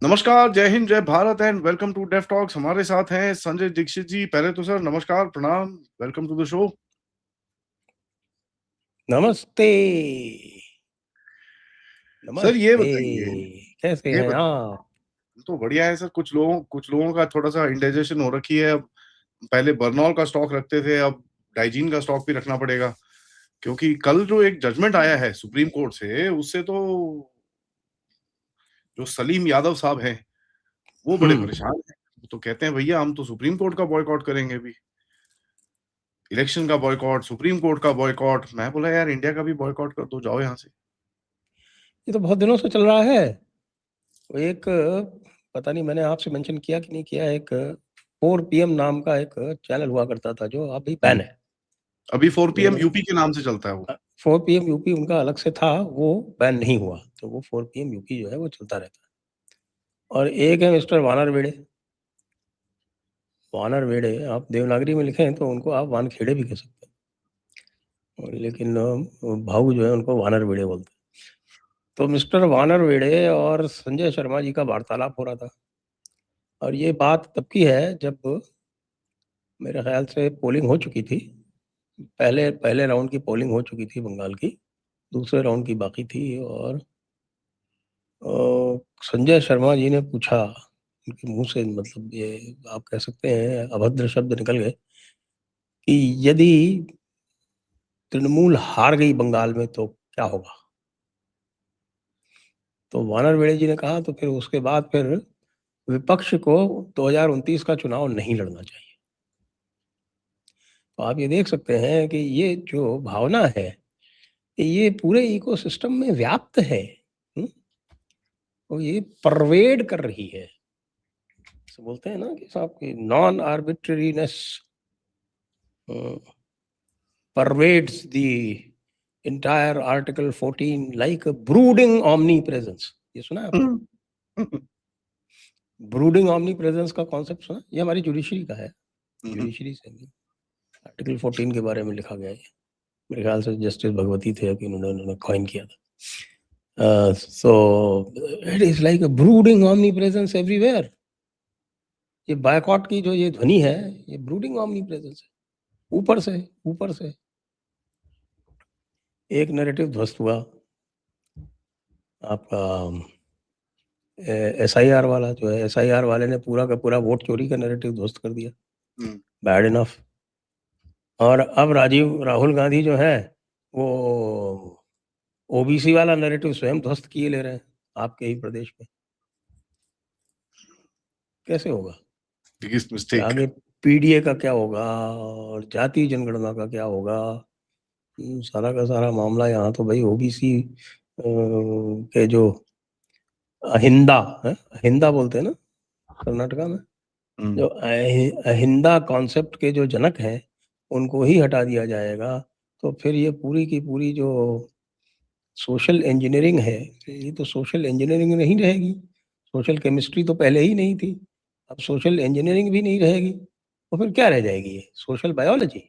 नमस्कार, जय हिंद, जय Bharat and welcome to Deaf Talks. हमारे साथ हैं संजय दीक्षित जी। पहले तो सर नमस्कार, प्रणाम, वेलकम टू द शो। नमस्ते। सर ये नमस्ते। बताइए, कैसे ये हैं बत आप? तो बढ़िया है सर। कुछ लोगों का थोड़ा-सा इंडाइजेशन हो रखी है अब। पहले बरनॉल का स्टॉक रखते थे, अब डाइजीन का स्टॉक भी रखना पड़ेगा। क्योंकि कल जो एक जजमेंट आया है सुप्रीम कोर्ट से, उससे तो जो सलीम यादव साहब हैं, वो बड़े परेशान हैं। वो तो कहते हैं भैया हम तो सुप्रीम कोर्ट का बॉयकॉट करेंगे अभी। इलेक्शन का बॉयकॉट, सुप्रीम कोर्ट का बॉयकॉट। मैं बोला यार इंडिया का भी बॉयकॉट कर दो, जाओ यहाँ से। ये तो बहुत दिनों से चल रहा है। वो एक पता नहीं मैंने आपसे मेंशन किया कि नहीं किया, एक 4 पीएम नाम का एक चैनल हुआ करता था जो अभी बैन है। अभी 4 पीएम लेकिन यूपी के नाम से चलता है वो। 4 पीएम यूपी उनका अलग से था, वो बैन नहीं हुआ, तो वो 4 पीएम यूपी जो है वो चलता रहता है। और एक है मिस्टर वानर वेड़े। वानर वेड़े आप देवनागरी में लिखें तो उनको आप वानखेड़े भी कह सकते हैं, लेकिन भाऊ जो है उनको वानर वेड़े बोलते हैं। तो मिस्टर वानर वेड़े और संजय शर्मा जी का वार्तालाप हो रहा था, और ये बात तब की है जब मेरे ख्याल से पोलिंग हो चुकी थी। पहले पहले राउंड की पोलिंग हो चुकी थी बंगाल की, दूसरे राउंड की बाकी थी। और संजय शर्मा जी ने पूछा, उनके मुंह से, मतलब ये आप कह सकते हैं अभद्र शब्द निकल गए कि यदि तृणमूल हार गई बंगाल में तो क्या होगा। तो वानर वेड़े जी ने कहा तो फिर उसके बाद फिर विपक्ष को 2029 का चुनाव नहीं लड़ना चाहिए। तो आप ये देख सकते हैं कि ये जो भावना है ये पूरे इकोसिस्टम में व्याप्त है। हुँ? तो ये परवेड कर रही है। तो बोलते हैं ना कि साहब की non arbitrariness pervades the entire article 14 like a brooding omnipresence। ये सुना है आपने? ब्रूडिंग omnipresence का कॉन्सेप्ट सुना? ये हमारी जुडिशरी का है। जुडिशरी से आर्टिकल 14 के बारे में लिखा गया है। मेरे ख्याल से जस्टिस भगवती थे कि उन्होंने कॉइन किया था। So it is like a brooding omni presence everywhere. ये बायकॉट की जो ये ध्वनि है, ये ब्रूडिंग ओमनी प्रेजेंस है। ऊपर से एक नैरेटिव ध्वस्त हुआ आपका, एसआईआर वाला जो है, एसआईआर वाले ने पूरा का पूरा वोट चोरी का नैरेटिव ध्वस्त कर दिया। Bad enough. और अब राहुल गांधी जो है वो ओबीसी वाला नैरेटिव स्वयं ध्वस्त किए ले रहे हैं आपके ही प्रदेश में। कैसे होगा? बिगेस्ट कि मिस्टेक। आगे पीडीए का क्या होगा और जातीय जनगणना का क्या होगा? सारा का सारा मामला यहाँ तो भाई ओबीसी के जो अहिंदा है, अहिंदा बोलते हैं ना कर्नाटका में, जो अहिंदा कॉन्सेप्ट के जो जनक हैं उनको ही हटा दिया जाएगा। तो फिर ये पूरी की पूरी जो सोशल इंजीनियरिंग है, ये तो सोशल इंजीनियरिंग नहीं रहेगी। सोशल केमिस्ट्री तो पहले ही नहीं थी, अब सोशल इंजीनियरिंग भी नहीं रहेगी, तो फिर क्या रह जाएगी? ये सोशल बायोलॉजी।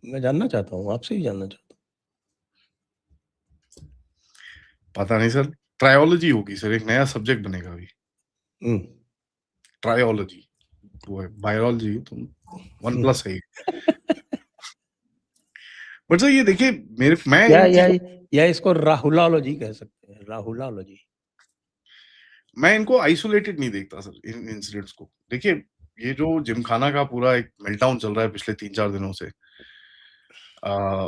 मैं जानना चाहता हूँ, आपसे ही जानना चाहता पता नहीं सर, ट्रायोलॉजी होगी सर, एक नया सब्जेक्ट बनेगा अभी। हूँ। ट्रायोलॉजी वो है, बायोलॉजी तो वन प्लस है। बट सर ये देखिए, मैं या इन या चीजों या इसको राहुलॉलॉजी कह सकते हैं, राहुलॉलॉजी। मैं इनको आइसोलेटेड नहीं देखता सर, इन इंसिडेंट्स को। देखिए, ये जो जिमखाना का पूरा एक मेल्टडाउन चल रहा है पिछले 3-4 दिनों से, आ,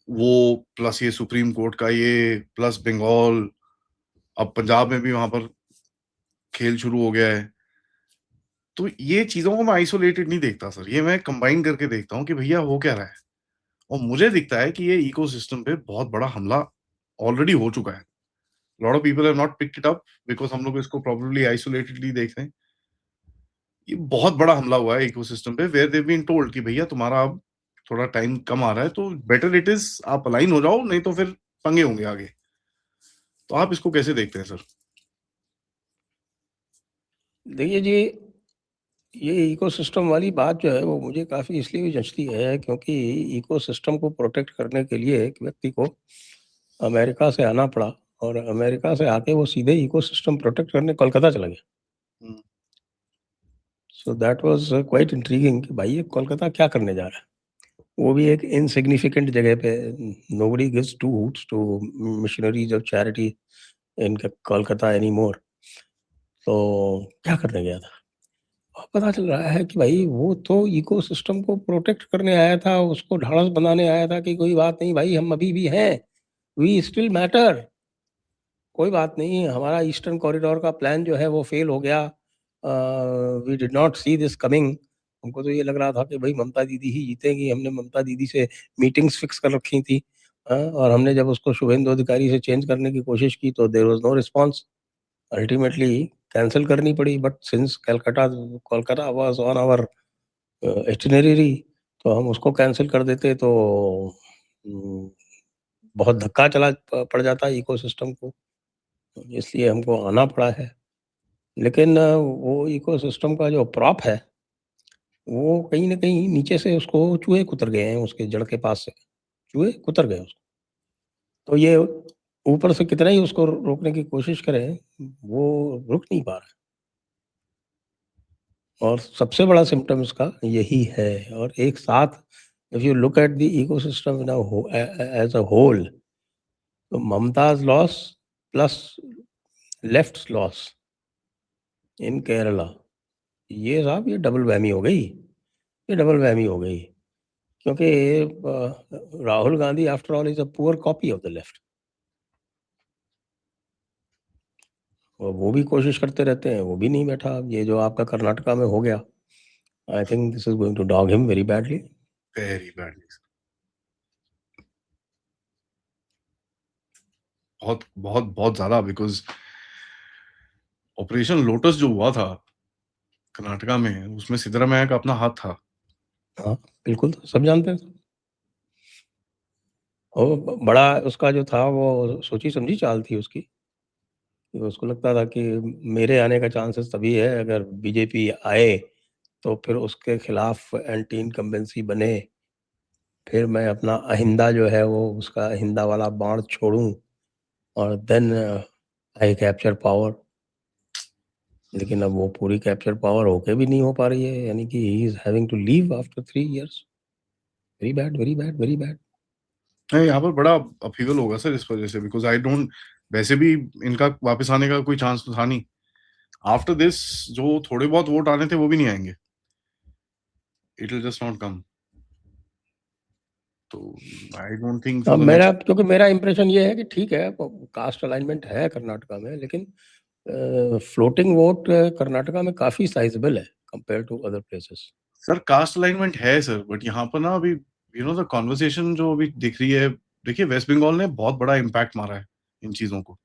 वो प्लस ये सुप्रीम कोर्ट का ये, प्लस बंगाल, अब पंजाब में भी वहां पर खेल शुरू हो गया है। तो ये चीजों को मैं आइसोलेटेड नहीं देखता सर, ये मैं कंबाइन करके देखता हूँ कि भैया हो क्या रहा है। और मुझे दिखता है कि ये इकोसिस्टम पे बहुत बड़ा हमला ऑलरेडी हो चुका है। Lot of people have not picked it up because हम लोग इसको प्रोबेबली आइसोलेटेडली देख रहे हैं। ये बहुत बड़ा हमला हुआ है इकोसिस्टम पे, where they have been told कि भैया तुम्हारा अब थोड़ा टाइम कम आ रहा है, तो बेटर इट इज़ आप अलाइन हो जाओ, नहीं तो फिर पंगे होंगे आगे। तो आप इसको कैसे देखते हैं सर? देखिए जी, ये इकोसिस्टम वाली बात जो है वो मुझे काफ़ी इसलिए भी जचती है क्योंकि इकोसिस्टम को प्रोटेक्ट करने के लिए एक व्यक्ति को अमेरिका से आना पड़ा और अमेरिका से आके वो सीधे इकोसिस्टम प्रोटेक्ट करने कोलकाता चला गया। Hmm, so that was quite intriguing कि भाई ये कोलकाता क्या करने जा रहा है, वो भी एक इनसिग्निफिकेंट जगह पे। Nobody gives two hoots to Missionaries of Charity in Kolkata any more. तो क्या करने गया था? और पता चल रहा है कि भाई वो तो इकोसिस्टम को प्रोटेक्ट करने आया था, उसको ढाढ़स बनाने आया था कि कोई बात नहीं भाई, हम अभी भी हैं, वी स्टिल मैटर, कोई बात नहीं, हमारा ईस्टर्न कॉरिडोर का प्लान जो है वो फेल हो गया, we did not see this coming. हमको तो ये लग रहा था कि भाई ममता दीदी ही जीतेगी, हमने ममता दीदी से मीटिंग्स फिक्स कर रखी थी, और हमने जब उसको शुभेंदु अधिकारी से चेंज करने की कोशिश की तो there was no response, ultimately cancel करनी पड़ी। But since Calcutta Kolkata was on our itinerary, तो हम उसको कैंसिल कर देते तो हम्म, बहुत धक्का पड़ जाता इकोसिस्टम को, इसलिए हमको आना पड़ा है। लेकिन वो इकोसिस्टम का जो प्रॉप है, वो कहीं न कहीं नीचे से उसको चूहे कुतर गए हैं, उसके जड़ के पास से, चूहे कुतर गए उसको। तो ये ऊपर से कितना ही उसको रोकने की कोशिश करें, वो रुक नहीं पा रहा है। और सबसे बड़ा सिम्पटम इसका यही है। और एक साथ if you look at the ecosystem in as a whole, तो Mamata's loss plus left loss in Kerala, ये साहब ये डबल वैमी हो गई, ये डबल वैमी हो गई। क्योंकि Rahul Gandhi after all is a poor copy of the left, और वो भी कोशिश करते रहते हैं, वो भी नहीं बैठा। अब ये जो आपका कर्नाटका में हो गया, I think this is going to dog him very badly. Very badly, बहुत बहुत बहुत ज्यादा, बिकॉज ऑपरेशन लोटस जो हुआ था कर्नाटका में, उसमें सिद्धरामैया का अपना हाथ था। हाँ बिल्कुल, सब जानते हैं। वो बड़ा उसका जो था वो सोची समझी चाल थी उसकी, कि उसको लगता था कि मेरे आने का चांसेस तभी है अगर बीजेपी आए, तो फिर उसके खिलाफ एंटी इनकम्बेंसी बने, फिर मैं अपना अहिंदा जो है वो उसका अहिंदा वाला बाण छोड़ूं, और देन आई कैप्चर पावर। लेकिन अब वो पूरी कैप्चर पावर होके भी नहीं हो पा रही है, यानी कि he is having to leave after 3 years. Very bad, very bad, very bad. नहीं, यहाँ पर बड़ा अपहीवल होगा सर इस वजह से, बिकॉज आई डोंट, वैसे भी इनका वापस आने का कोई चांस तो था नहीं। आफ्टर दिस जो थोड़े बहुत वोट आने थे वो भी नहीं आएंगे, it will just not come. तो आई डोंट थिंक फॉर अब द मेरा, नेक्स्ट। क्योंकि मेरा इंप्रेशन ये है कि ठीक है कास्ट अलाइनमेंट है कर्नाटका में, लेकिन फ्लोटिंग वोट कर्नाटका में काफी साइजेबल है compare to other places. Sir caste alignment है सर, बट यहाँ पर ना अभी यू नो द कॉन्वर्सेशन जो अभी दिख रही है, देखिए वेस्ट बंगाल ने बहुत बड़ा इम्पैक्ट मारा है इन चीजों को,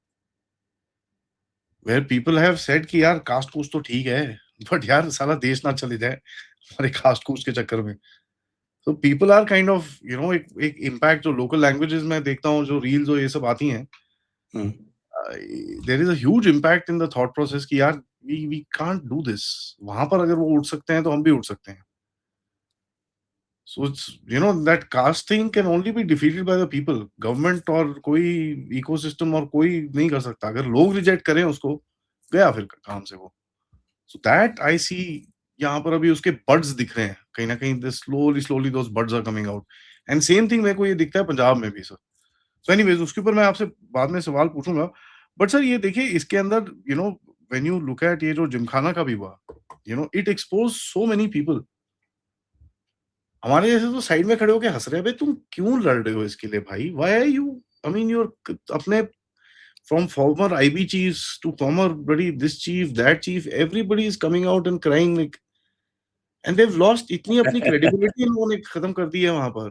वेयर पीपल हैव सेड कि यार कास्ट कूस्ट तो ठीक है, बट यार सारा देश ना चले जाए हमारे कास्ट कूस्ट के चक्कर में। तो people are kind of you know, एक एक इम्पैक्ट जो लोकल लैंग्वेजेस में देखता हूँ, जो रील्स और ये सब आती हैं, there is a huge impact in the thought process कि यार वी कांट डू दिस। वहां पर अगर वो उठ सकते हैं तो हम भी उठ सकते हैं। So it's you know that caste thing can only be defeated by the people, government और कोई इकोसिस्टम और कोई नहीं कर सकता। अगर लोग रिजेक्ट करें उसको, गया फिर काम से वो। सो दैट आई सी, यहाँ पर अभी उसके बर्ड्स दिख रहे हैं कहीं ना कहीं, slowly slowly those birds are coming out. And same thing मेरे को ये दिखता है पंजाब में भी सर। सो एनीवेज उसके ऊपर मैं आपसे बाद में सवाल पूछूंगा। बट सर ये देखिए इसके अंदर you know when you look eight ये जो जिमखाना का भी हुआ, you know it expose so many people. हमारे जैसे तो साइड में खड़े होके हंस रहे हैं, भाई तुम क्यों लड़ रहे हो इसके लिए भाई, why are you, I mean your अपने from former IB chiefs to former bloody this chief, that chief, everybody is coming out and crying like, and they've lost इतनी अपनी credibility इन लोगों ने खत्म कर दी है वहां पर।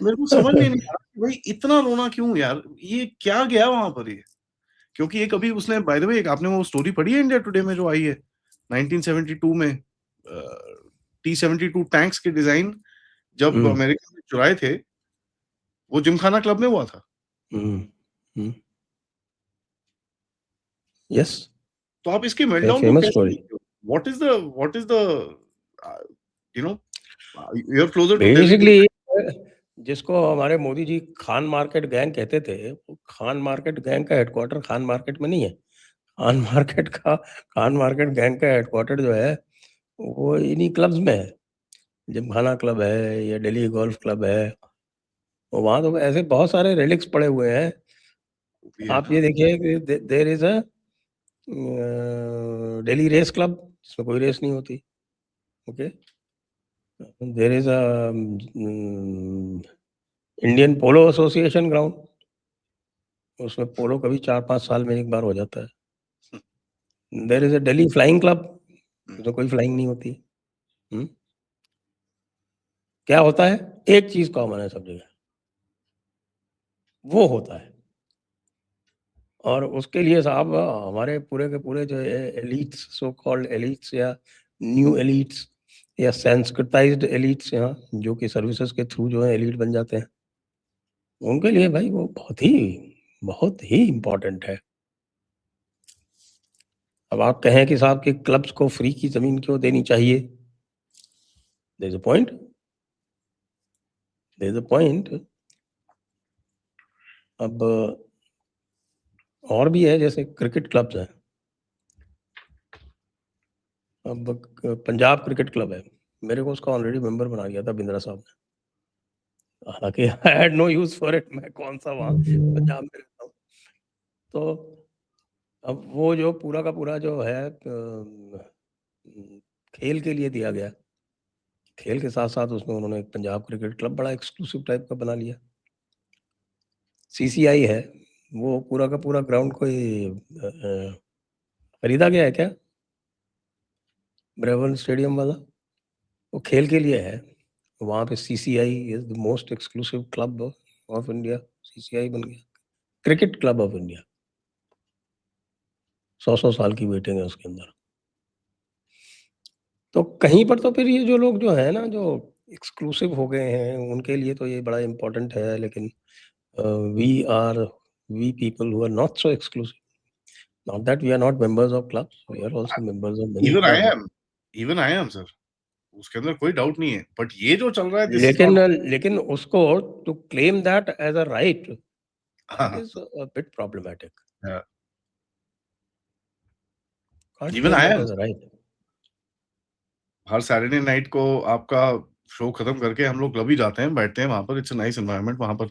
मेरे को समझ में नहीं आ रहा कि भाई इतना रोना क्यों यार, ये क्या गया वहां पर ये। क्योंकि एक अभी उसने बाय द वे, एक आपने वो स्टोरी पढ़ी है इंडिया टुडे में जो आई है 1972 में, T-72 टैंक्स के डिजाइन जब अमेरिका ने चुराए थे, वो जिमखाना क्लब में हुआ था। यस, तो आप इसके मेल्टडाउन को फेमस कैसे स्टोरी। देखते हो? What is the you know, you are closer to Delhi. Basically जिसको हमारे मोदी जी खान मार्केट गैंग कहते थे, वो खान मार्केट गैंग का हेडक्वार्टर खान मार्केट में नहीं है। खान मार्केट गैंग का हेडक्वार्टर जो है वो इन्हीं क्लब्स में है। जिमखाना क्लब है या दिल्ली गोल्फ क्लब है, तो वहाँ तो ऐसे बहुत सारे रिलिक्स पड़े हुए हैं। वो भी है आप ना। ये देखिए कि there is a Delhi race club, जिसमें कोई रेस नहीं होती। Okay, there is a Indian polo association ground, उसमें पोलो कभी 4-5 साल में एक बार हो जाता है। There is a Delhi flying club, उसमें कोई फ्लाइंग नहीं होती। हुँ? क्या होता है? एक चीज़ कॉमन है सब जगह, वो होता है। और उसके लिए साहब हमारे पूरे के पूरे जो एलीट्स, सो कॉल्ड एलीट्स या न्यू एलीट्स या संस्कृताइज्ड एलीट्स यहाँ जो कि सर्विसेज के थ्रू जो है एलीट बन जाते हैं, उनके लिए भाई वो बहुत ही इम्पोर्टेंट है। अब आप कहें कि साहब कि क्लब्स को फ्री की ज़मीन क्यों देनी चाहिए? There is a point, there is a point. अब और भी है, जैसे क्रिकेट क्लब्स हैं। अब पंजाब क्रिकेट क्लब है, मेरे को उसका ऑलरेडी मेंबर बना दिया था बिंद्रा साहब ने। हालाँकि I had no use for it, मैं कौन-सा वहाँ पंजाब में रहता हूँ। तो अब वो जो पूरा का पूरा जो है खेल के लिए दिया गया। खेल के साथ-साथ उसमें उन्होंने एक पंजाब क्रिकेट क्लब बड़ा एक्सक्लूसिव टाइप का बना लिया। सीसीआई है, वो पूरा का पूरा ग्राउंड कोई खरीदा गया है क्या? ब्रेबॉर्न स्टेडियम वाला? वो खेल के लिए है। वहाँ पे CCI is the most exclusive club of India, CCI बन गया। Cricket club of India. 100-100 साल की वेटिंग है उसके अंदर। तो कहीं पर तो फिर ये जो लोग जो हैं ना, जो एक्सक्लूसिव हो गए हैं, उनके लिए तो ये बड़ा इम्पोर्टेंट है, लेकिन uh, we are we people who are not so exclusive, not that we are not members of clubs, we are also members of many even I clubs. Am even I am sir, उसके अंदर कोई doubt नहीं है, but ये जो चल रहा है दिस इज लेकिन नॉट। लेकिन उसको to claim that as a right, that हाँ, is a bit problematic. Can't even claim I that am. As a right. हर सैटरडे नाइट को आपका शो खत्म करके हम लोग क्लब ही जाते हैं, बैठते हैं वहां पर। इट्स अ नाइस एनवायरनमेंट वहां पर।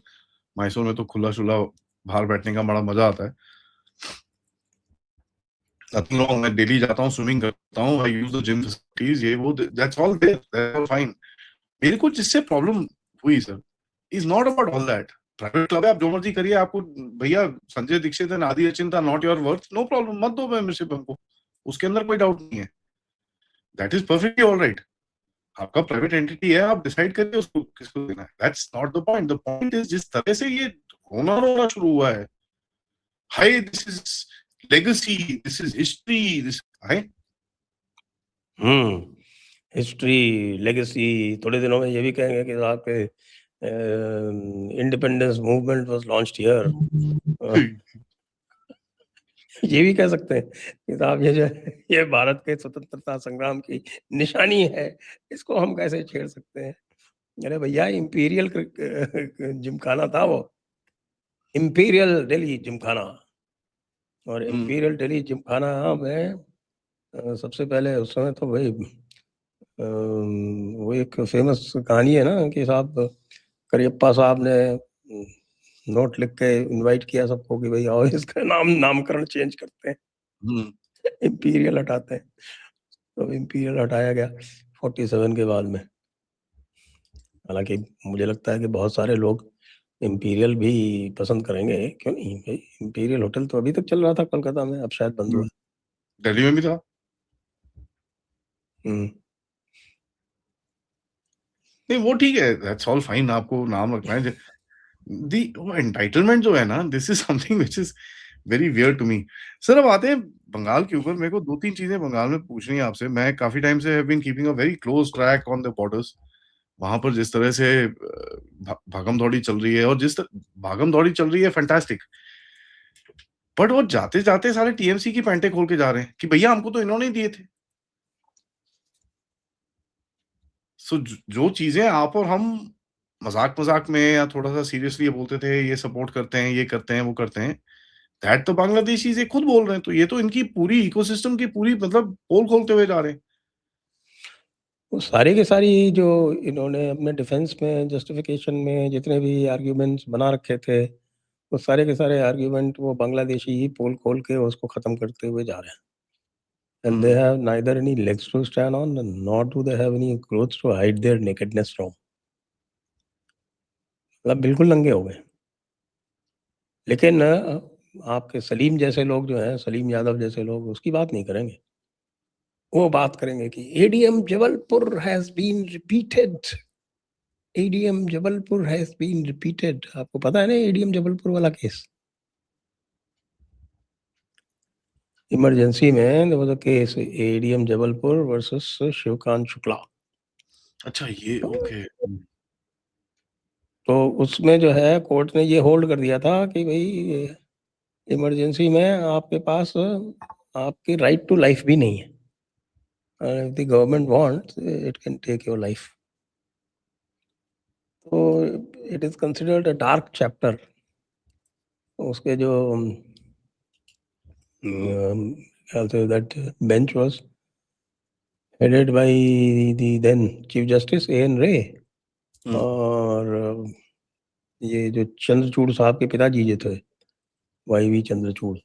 मैसूर में तो खुला-शुला बाहर बैठने का बड़ा मजा आता है। नथिंग रॉन्ग, मैं डेली जाता हूँ, स्विमिंग करता हूँ, I use the gym facilities, ये वो, that's all there, that's all fine. मेरे को जिससे प्रॉब्लम हुई sir, is not about all that. Private club है, आप जो मर्जी करिए। आपको भैया संजय दीक्षित एंड आदि अचिंता not your worth, no problem, मत दो मेंबरशिप हमको, उसके अंदर कोई डाउट नहीं है। That is perfectly all right. आपका प्राइवेट एंटिटी है, आप डिसाइड करिए उसको किसको देना है। That's not the point. The point is जिस तरह से ये होना शुरू हुआ है, hi this is legacy, this is history, this hi. हुँ, हिस्ट्री, लेगेसी, थोड़े दिनों में ये भी कहेंगे कि साहब के independence movement was launched here. Uh, ये भी कह सकते हैं कि साहब ये जो है, ये भारत के स्वतंत्रता संग्राम की निशानी है, इसको हम कैसे छेड़ सकते हैं? अरे भैया, इंपीरियल जिमखाना था वो, इंपीरियल दिल्ली जिमखाना। और इंपीरियल दिल्ली जिमखाना में सबसे पहले उस समय तो भाई वो एक फेमस कहानी है ना कि साहब करियप्पा साहब ने नोट लिख के इनवाइट किया सबको कि भाई आओ, इसका नामकरण चेंज करते हैं, इंपीरियल हटाते हैं। तो इंपीरियल हटाया गया 47 के बाद में। हालांकि मुझे लगता है कि बहुत सारे लोग इंपीरियल भी पसंद करेंगे, क्यों नहीं भाई। इंपीरियल होटल तो अभी तक चल रहा था कोलकाता में, अब शायद बंद हुआ है। दिल्ली में भी था। हम्म। नहीं वो ठीक है, दैट्स ऑल फाइन, आपको नाम रखना है। दी वो एंटाइटलमेंट जो है ना, this is something which is very weird to me. Sir अब आते हैं बंगाल के ऊपर। मेरे को 2-3 चीज़ें बंगाल में पूछनी है आपसे। मैं काफ़ी टाइम से have been keeping a very close track on the borders. वहाँ पर जिस तरह से भागम-दौड़ी चल रही है, और जिस तरह भागम-दौड़ी चल रही है, फैंटास्टिक। बट वो जाते-जाते सारे टीएमसी की पैंटें खोल के जा रहे हैं कि भैया हमको तो इन्होंने ही दिए थे। सो जो चीज़ें आप और हम मजाक में या थोड़ा सा सीरियसली ये बोलते थे, ये सपोर्ट करते हैं, ये करते हैं, वो करते हैं, दैट तो बांग्लादेशीज ये खुद बोल रहे हैं, तो ये तो इनकी पूरी इकोसिस्टम की पूरी मतलब पोल खोलते हुए जा रहे हैं। वो सारी की सारी जो इन्होंने अपने डिफेंस में जस्टिफिकेशन में जितने भी आर्ग्यूमेंट्स बना रखे थे, वो सारे के सारे आर्ग्यूमेंट वो बांग्लादेशी ही पोल खोल के उसको खत्म करते हुए जा रहे हैं। And they have neither any legs to stand on, nor do they have any clothes to hide their nakedness from. मतलब बिल्कुल नंगे हो गए। लेकिन आपके सलीम जैसे लोग जो हैं, सलीम यादव जैसे लोग उसकी बात नहीं करेंगे। वो बात करेंगे कि ADM Jabalpur has been repeated, ADM Jabalpur has been repeated. आपको पता है ना एडीएम जबलपुर वाला केस? इमरजेंसी में there was a case ADM Jabalpur versus Shivkant Shukla. अच्छा, ये ओके। तो उसमें जो है कोर्ट ने ये होल्ड कर दिया था कि भाई इमरजेंसी में आपके पास आपकी राइट टू लाइफ भी नहीं है। If the government wants it can take your life. तो it is considered a dark chapter. उसके जो ख्याल से that bench was headed by the then chief justice A N Ray, और ये जो चंद्रचूड़ साहब के पिताजी जो थे वाईवी चंद्रचूड़,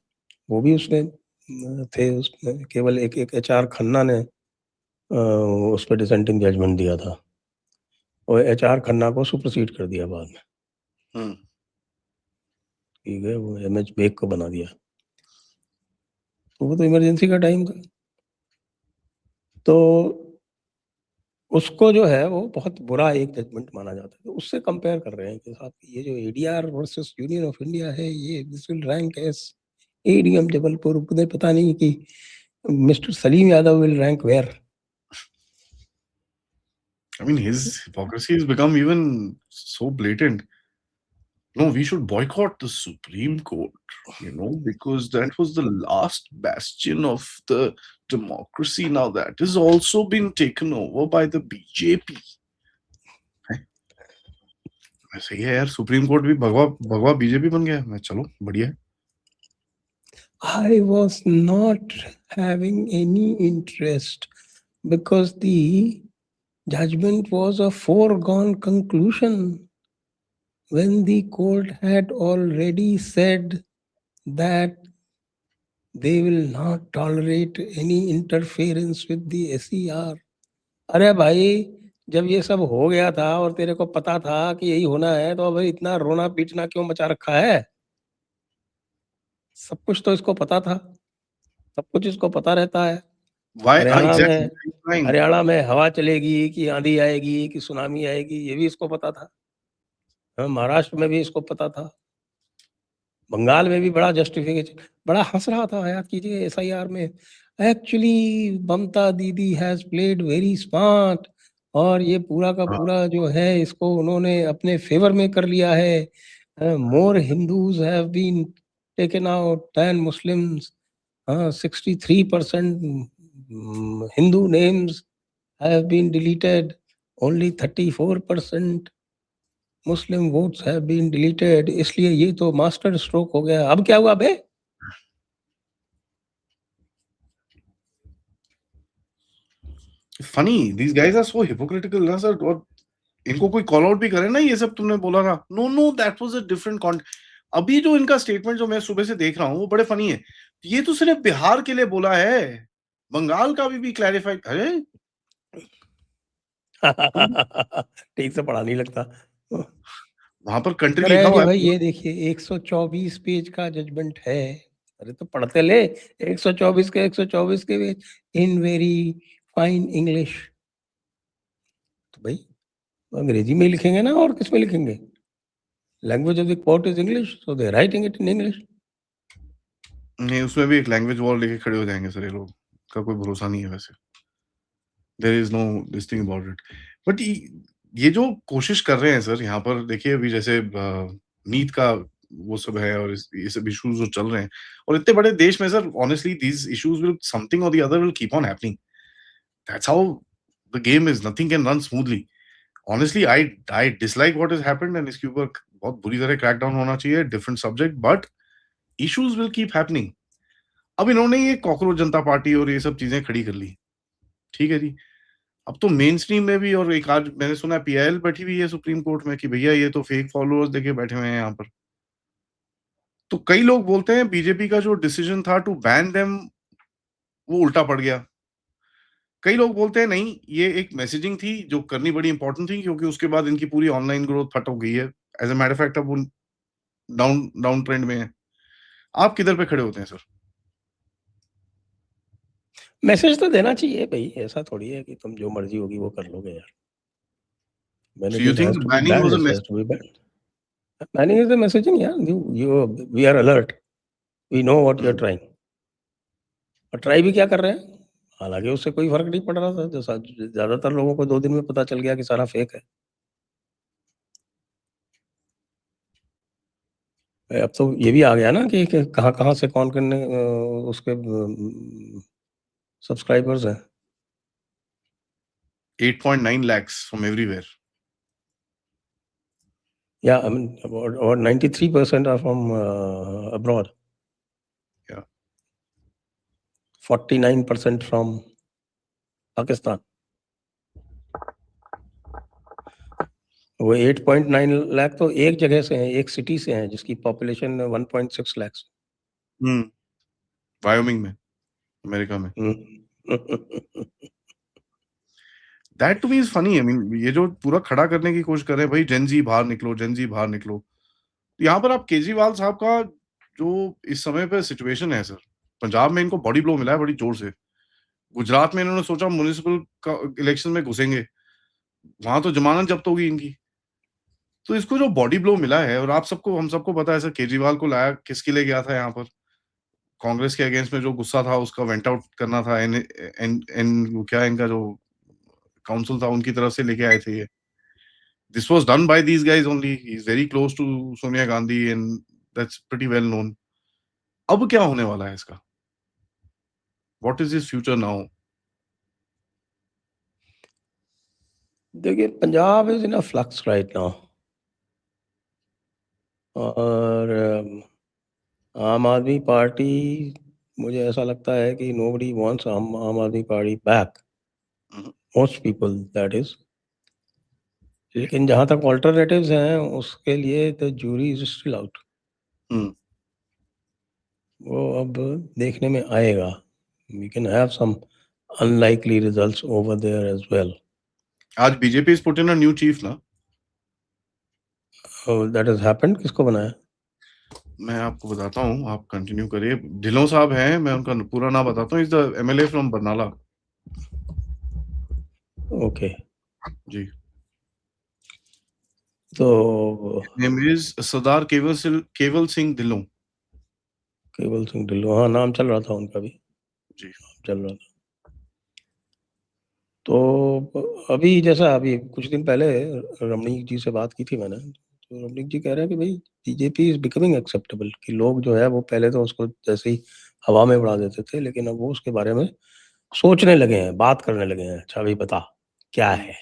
वो भी उसमें थे। उसमें केवल एक एचआर खन्ना ने उस पर डिसेंटिंग जजमेंट दिया था, और एचआर खन्ना को सुपरसीड कर दिया बाद में। ठीक है, वो एमएच बेग को बना दिया। तो वो तो इमरजेंसी का टाइम था। तो उसको जो है वो बहुत बुरा एक जजमेंट माना जाता है। तो उससे कंपेयर कर रहे हैं कि साहब ये जो ADR versus union of India है, ये this will rank as ADM Jabalpur. मुझे पता नहीं कि mister Salim Yadav will rank where. I mean, his hypocrisy has become even so blatant. No, we should boycott the Supreme Court, because that was the last bastion of the democracy. Now that has also been taken over by the BJP. सही है यार, supreme court भी भगवा भगवा BJP बन गया। मैं चलो बढ़िया है। I was not having any interest because the judgment was a foregone conclusion when the court had already said that they will not tolerate any interference with the SER. अरे भाई, जब ये सब हो गया था और तेरे को पता था कि यही होना है, तो भाई इतना रोना पीटना क्यों मचा रखा है? सब कुछ तो इसको पता था, सब कुछ इसको पता रहता है। Why हरियाणा में exactly lying? हरियाणा में हवा चलेगी कि आंधी आएगी कि सुनामी आएगी, ये भी इसको पता था। महाराष्ट्र में भी इसको पता था, बंगाल में भी बड़ा जस्टिफिकेशन, बड़ा हंस रहा था। याद कीजिए एसआईआर में, एक्चुअली ममता दीदी हैज प्लेड वेरी स्मार्ट, और ये पूरा का पूरा जो है इसको उन्होंने अपने फेवर में कर लिया है। More Hindus have been taken out than Muslims. 63% Hindu names have been deleted, only 34% Muslim votes have been deleted. इसलिए ये तो मास्टर स्ट्रोक हो गया। अब क्या हुआ बे? Funny, these guys are so hypocritical ना सर। और इनको कोई कॉल आउट भी करे ना, ये सब तुमने बोला था, know that was a different can't. अभी जो इनका स्टेटमेंट जो मैं सुबह से देख रहा हूँ वो बड़े फनी है। ये तो सिर्फ बिहार के लिए बोला है, बंगाल का भी क्लैरिफाई। अरे ठीक से पढ़ा नहीं लगता। वहां पर कंट्री कह रहे लिखा हैं कि हुआ है। भाई ये देखिए 124 पेज का जजमेंट है। अरे तो पढ़ते ले 124 के 124 के page in very fine English. तो भाई अंग्रेजी में लिखेंगे ना, और किस में लिखेंगे? Language of the court is English, so they writing it in English. नहीं, उसमें भी एक लैंग्वेज वॉर लेके खड़े हो जाएंगे सर ये लोग, का कोई भरोसा नहीं है वैसे। There is no this thing about it. But ये जो कोशिश कर रहे हैं सर यहाँ पर, देखिए अभी जैसे नीट का वो सब है, और ये सब इश्यूज जो चल रहे हैं, और इतने बड़े देश में sir, honestly these issues will something और the other will keep on happening. That's how the game is, nothing can run smoothly. Honestly I dislike what has happened and इसके ऊपर बहुत बुरी तरह क्रैकडाउन होना चाहिए, different subject, but issues will keep happening. अब इन्होंने ये कॉकरोच जनता पार्टी और ये सब चीजें खड़ी कर ली, ठीक है जी। अब तो मेन स्ट्रीम में भी, और एक आज मैंने सुना पीआईएल बैठी हुई है सुप्रीम कोर्ट में कि भैया ये तो फेक फॉलोअर्स लेके बैठे हुए हैं यहाँ पर। तो कई लोग बोलते हैं बीजेपी का जो डिसीजन था टू बैन देम वो उल्टा पड़ गया। कई लोग बोलते हैं नहीं, ये एक मैसेजिंग थी जो करनी बड़ी इंपॉर्टेंट थी, क्योंकि उसके बाद इनकी पूरी ऑनलाइन ग्रोथ फट हो गई है। एज अ मैटर फैक्ट अब वो डाउन डाउन ट्रेंड में है। आप किधर पे खड़े होते हैं सर? मैसेज तो देना चाहिए भाई, ऐसा थोड़ी है कि तुम जो मर्जी होगी वो कर लोगे यार। When So it you is has think to be banning banned, was a it mess? has to be banned. Banning is the messaging, yeah. We are alert. We know what you are trying. और try भी क्या कर रहे हैं? हालांकि उससे कोई फर्क नहीं पड़ रहा था, जैसा ज्यादातर लोगों को 2 दिन में पता चल गया कि सारा फेक है। अब तो ये भी आ गया ना कि कहाँ-कहाँ से कौन-कौन उसके सब्सक्राइबर्स हैं। 8.9 lakhs from everywhere. Yeah, I mean about 93% are from abroad. Yeah. 49% from Pakistan. वो 8.9 लाख तो एक जगह से हैं, एक सिटी से हैं जिसकी पॉपुलेशन 1.6 लाख। वायोमिंग में, अमेरिका में। That to me is funny. I mean ये जो पूरा खड़ा करने की कोशिश कर रहे हैं, भाई जेनजी बाहर निकलो, जेनजी बाहर निकलो। यहाँ पर आप केजरीवाल साहब का जो इस समय पे सिचुएशन है सर, पंजाब में इनको बॉडी ब्लो मिला है बड़ी जोर से। गुजरात में इन्होंने सोचा म्युनिसिपल इलेक्शन में घुसेंगे, वहां तो जमानत जब्त होगी इनकी। तो इसको जो बॉडी ब्लो मिला है, और आप सबको, हम सबको पता है सर, केजरीवाल को लाया किसके लिए गया था यहाँ पर? कांग्रेस के अगेंस्ट में जो गुस्सा था उसका वेंट आउट करना था। एन एन एन क्या इनका जो काउंसिल था उनकी तरफ से लेके आए थे ये। This was done by these guys only. He is very close to Sonia Gandhi and that's pretty well known. अब क्या होने वाला है इसका? What is his future now? देखिए, Punjab is in a flux right now. और आम आदमी पार्टी, मुझे ऐसा लगता है कि nobody wants Aam Aadmi party back, most people that is. लेकिन जहां तक ऑल्टरनेटिव्स हैं उसके लिए the jury is still out. वो अब देखने में आएगा। We can have some unlikely results over there as well. आज BJP is put in a new chief ना। That has happened. किसको बनाया? मैं आपको बताता हूँ, आप कंटिन्यू करिए। ढिल्लों साहब हैं, मैं उनका पूरा नाम बताता हूँ। Is the MLA from Barnala. Okay. जी। तो नेम इज सरदार केवल सिंह ढिल्लों। केवल सिंह ढिल्लों, हाँ नाम चल रहा था उनका भी, जी। चल रहा था। तो अभी जैसा अभी कुछ दिन पहले रमणीक जी से बात की थी मैंने, तो रमणीक जी कह रहे हैं कि भाई बीजेपी इज बिकमिंग एक्सेप्टेबल, कि लोग जो है वो पहले तो उसको जैसे ही हवा में उड़ा देते थे, लेकिन अब वो उसके बारे में सोचने लगे हैं, बात करने लगे हैं। अच्छा भाई बता क्या है।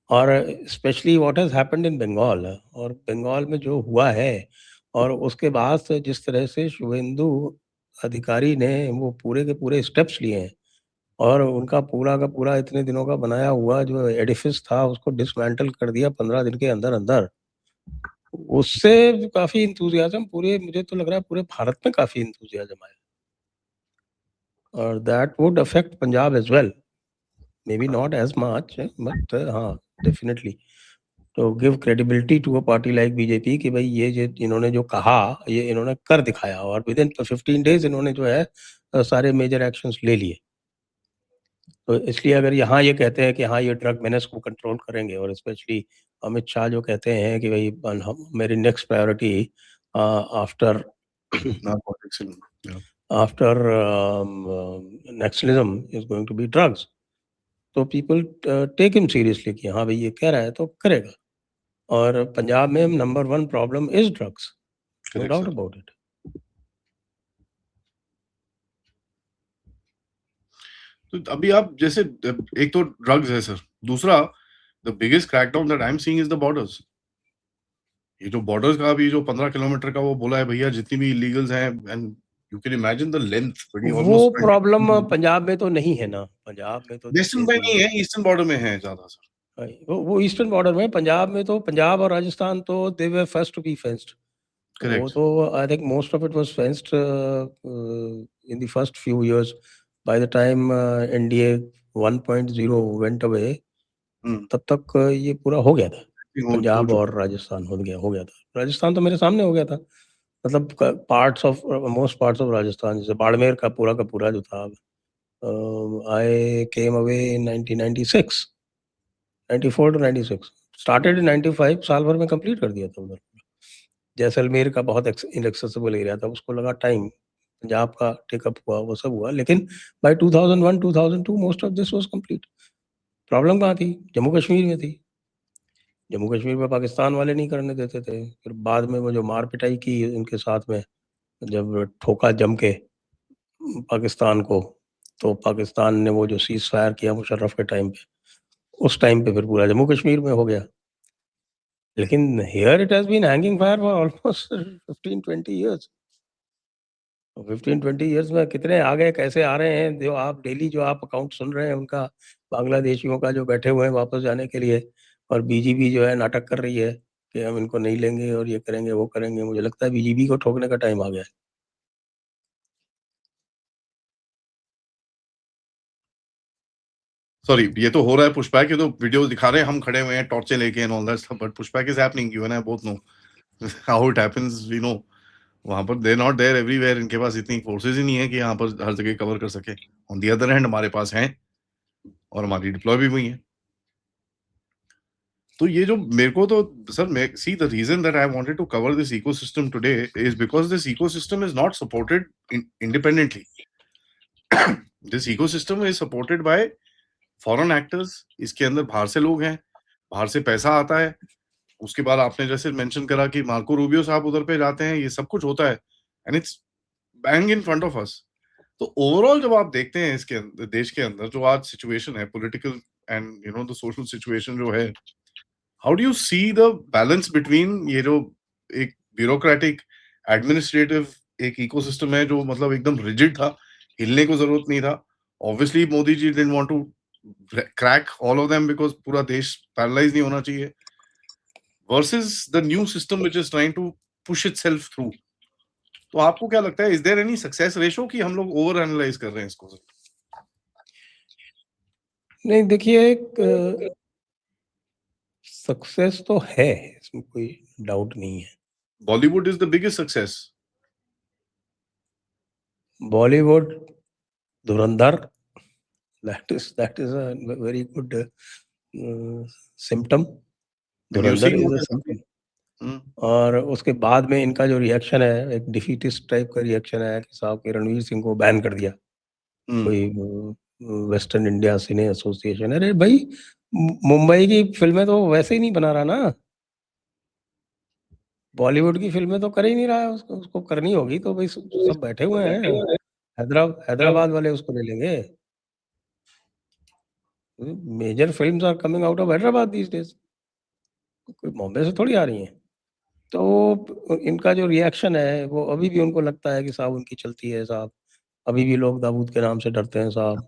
और specially what has happened in Bengal, और बंगाल में जो हुआ है, और उसके बाद से जिस तरह से शुभेंदु अधिकारी ने वो पूरे के पूरे स्टेप्स लिए हैं, और उनका पूरा का पूरा इतने दिनों का बनाया हुआ जो एडिफिस था उसको डिसमेंटल कर दिया 15 दिन के अंदर अंदर। उससे काफी इंथुजियाज्म पूरे, मुझे तो लग रहा है पूरे भारत में काफी इंथुजियाज्म आया, और that would affect Punjab as well, may be not as much, but हाँ definitely to give credibility to a party like BJP कि भाई ये जो इन्होंने जो कहा ये इन्होंने कर दिखाया, और विद इन 15 डेज इन्होंने जो है सारे मेजर एक्शंस ले लिए। तो इसलिए अगर यहाँ ये कहते हैं कि हाँ ये ड्रग मेनेस को कंट्रोल करेंगे, और स्पेशली अमित शाह जो कहते हैं कि भाई मेरी नेक्स्ट प्रायोरिटी आफ्टर नारकोटिक्स। या। After naxalism is going to be drugs, तो पीपल टेक हिम सीरियसली कि हाँ भाई ये कह रहा है तो करेगा। और पंजाब में number 1 problem is drugs, no correct doubt sir. About it. तो अभी आप जैसे, एक तो ड्रग्स है सर, दूसरा The biggest crackdown that I'm seeing is the borders. ये जो borders का अभी जो 15 किलोमीटर का वो बोला है भैया जितनी भी illegals हैं and you can imagine the length, pretty वो almost 20 प्रॉब्लम kilometers. पंजाब में तो नहीं है ना, पंजाब में तो वेस्टर्न में नहीं है, ईस्टर्न बॉर्डर में है ज्यादा सर। वो ईस्टर्न बॉर्डर में, पंजाब में तो, पंजाब और राजस्थान तो they were first to be fenced. वो करेक्ट। तो I think most of it was fenced in the first few years. By the time NDA 1.0 went away, तब तक ये पूरा हो गया था, पंजाब और राजस्थान हो गया था। राजस्थान तो मेरे सामने हो गया था, मतलब parts of, most parts of Rajasthan, जैसे बाड़मेर का पूरा जो था। I came away in 1996, 94 to 96, started in 95, साल भर में कंप्लीट कर दिया था उधर। जैसलमेर का बहुत इनएक्सेसिबल एरिया था, उसको लगा टाइम, पंजाब का टेकअप हुआ, वो सब हुआ, लेकिन by 2001 2002 most of this was complete. Problem कहाँ थी? जम्मू कश्मीर में थी। जम्मू कश्मीर में पाकिस्तान वाले नहीं करने देते थे, फिर बाद में वो जो मार पिटाई की उनके साथ में, जब ठोका जम के पाकिस्तान को, तो पाकिस्तान ने वो जो सीज फायर किया मुशर्रफ के टाइम पे, उस टाइम पे फिर पूरा जम्मू कश्मीर में हो गया। लेकिन here it has been hanging fire for almost 15-20 years. 15-20 years में कितने आ गए, कैसे आ रहे हैं, जो आप डेली जो आप अकाउंट सुन रहे हैं उनका, बांग्लादेशियों का जो बैठे हुए हैं वापस जाने के लिए, और बीजीबी जो है नाटक कर रही है कि हम इनको नहीं लेंगे और ये करेंगे वो करेंगे। मुझे लगता है बीजीबी को ठोकने का टाइम आ गया है। सॉरी, ये तो हो रहा है, पुशबैक के तो वीडियोस दिखा रहे हैं, हम खड़े हुए हैं टॉर्चें लेके and all that stuff, but pushback is happening, you and I both know how it happens, we know. वहां पर दे नॉट देयर एवरीवेयर, इनके पास इतनी फोर्सेज ही नहीं है कि यहाँ पर हर जगह कवर कर सके। ऑन द अदर हैंड हमारे पास हैं और हमारी डिप्लॉय भी हुई है। तो ये जो मेरे को तो सर, मैं see the reason that I wanted to cover this ecosystem today is because this ecosystem is not supported independently. This ecosystem is supported by foreign actors. इसके अंदर बाहर से लोग हैं, बाहर से पैसा आता है। उसके बाद आपने जैसे मेंशन करा कि मार्को रूबियो साहब उधर पे जाते हैं, ये सब कुछ होता है and it's bang in front of us. तो ओवरऑल जब आप देखते हैं इसके अंदर, देश के अंदर जो आज सिचुएशन है, political and you know the social situation जो है, how do you see the balance between ये जो एक ब्यूरोक्रेटिक एडमिनिस्ट्रेटिव एक इकोसिस्टम है जो मतलब एकदम रिजिड था, हिलने को जरूरत नहीं था। Obviously Modi ji didn't want to crack all of them because पूरा देश पैरालाइज नहीं होना चाहिए, versus the new system which is trying to push itself through. तो आपको क्या लगता है, is there any success ratio कि हम लोग ओवर एनालाइज कर रहे हैं इसको? नहीं, देखिए, सक्सेस तो है, इसमें कोई डाउट नहीं है। Bollywood is the biggest success. Bollywood, Dhurandhar, that is a very good symptom. And you Dhurandhar see is what a is symptom. happening. और उसके बाद में इनका जो रिएक्शन है, एक डिफीटिस्ट टाइप का रिएक्शन है कि साहब के रणवीर सिंह को बैन कर दिया कोई वेस्टर्न इंडिया सिने एसोसिएशन। अरे भाई, मुंबई की फिल्में तो वैसे ही नहीं बना रहा ना, बॉलीवुड की फिल्में तो कर ही नहीं रहा है, उसको उसको करनी होगी तो भाई सब बैठे हुए हैं, हैदराबाद वाले उसको ले लेंगे। Major films are coming out of Hyderabad these days, कोई बॉम्बे से थोड़ी आ रही हैं। तो इनका जो रिएक्शन है वो अभी भी उनको लगता है कि साहब उनकी चलती है साहब, अभी भी लोग दाऊद के नाम से डरते हैं साहब।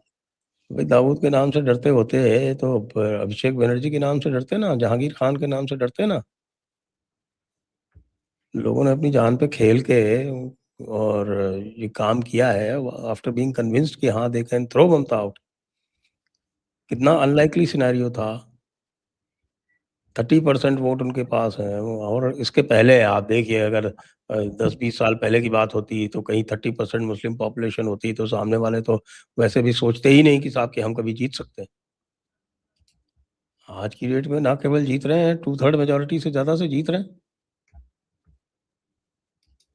भाई दाऊद के नाम से डरते होते हैं तो अभिषेक बनर्जी के नाम से डरते ना, जहांगीर खान के नाम से डरते ना। लोगों ने अपनी जान पे खेल के और ये काम किया है, आफ्टर बीइंग कन्विंस्ड कि हाँ they can throw Mamata out. कितना अनलाइकली सिनेरियो था, 30% वोट उनके पास है। और इसके पहले आप देखिए, अगर 10-20 साल पहले की बात होती तो कहीं 30% मुस्लिम पॉपुलेशन होती तो सामने वाले तो वैसे भी सोचते ही नहीं कि साहब कि हम कभी जीत सकते हैं। आज की डेट में ना केवल जीत रहे हैं, 2/3 मेजोरिटी से ज्यादा से जीत रहे हैं।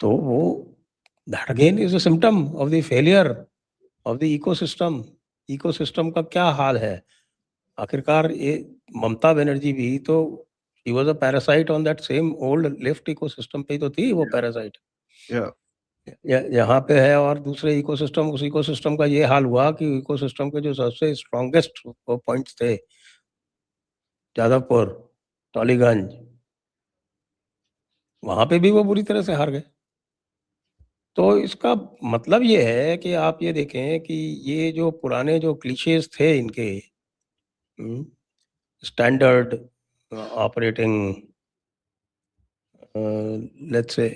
तो वो that again is a symptom of the failure of the ecosystem. Ecosystem का क्या हाल है आखिरकार? ये ममता बनर्जी भी तो he was a parasite on that same old left ecosystem पे ही तो थी वो पैरासाइट। Yeah. यहाँ पे है, और दूसरे इकोसिस्टम, उस इकोसिस्टम का ये हाल हुआ कि इकोसिस्टम के जो सबसे स्ट्रॉन्गेस्ट पॉइंट्स थे जादवपुर, टॉलीगंज, वहां पे भी वो बुरी तरह से हार गए। तो इसका मतलब ये है कि आप ये देखें कि ये जो पुराने जो क्लीशेज थे इनके, standard operating, let's say